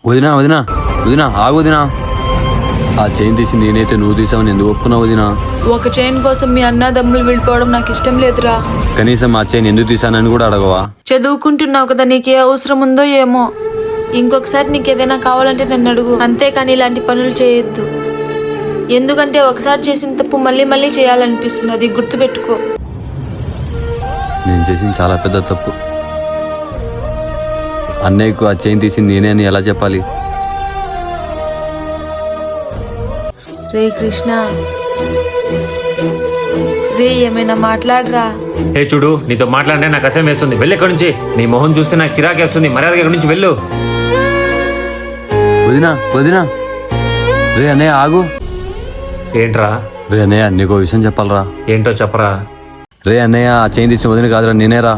వదినా వదినా వదినా ఆగు వదినా. ఆ చైన్ తీసి నేనైతే నువ్వు తీసావని ఎందుకు ఒప్పుకున్నావు వదినా? ఒక చైన్ కోసం మీ అన్నదమ్ములు విడిపోవడం నాకు ఇష్టం లేదురా. కనీసం ఆ చైన్ ఎందుకు తీసానని కూడా అడగవా? చదువుకుంటున్నావు కదా, నీకే అవసరం ఉందో ఏమో. ఇంకొకసారి నీకేదైనా కావాలంటే నన్ను అడుగు, అంతేకాని ఇలాంటి పనులు చేయొద్దు. ఎందుకంటే ఒకసారి చేసిన తప్పు మళ్ళీ మళ్ళీ చేయాలనిపిస్తుంది, అది గుర్తుపెట్టుకో. నేను చేసిన చాలా పెద్ద తప్పు. అన్నయ్యకు ఆ చైన్ తీసింది నేనే అని ఎలా చెప్పాలి? రే కృష్ణ, రే ఏమైనా మాట్లాడరా. ఏ చూడు, నీతో మాట్లాడితే నాకు అసహ్యం వేస్తుంది. వెళ్ళి ఎక్కడి నుంచి. నీ మొహం చూస్తే నాకు చిరాకేస్తుంది. మర్యాదగా ఇక్కడి నుంచి వెళ్ళు. వదినా వదినా రే అన్నయ్య ఆగు. ఏంట్రా? రే అన్నయ్య నీకో విషయం చెప్పాలరా. ఏంటో చెప్పరా. రే అన్నయ్య ఆ చైన్ తీసిన వదిన కాదురా నేనేరా.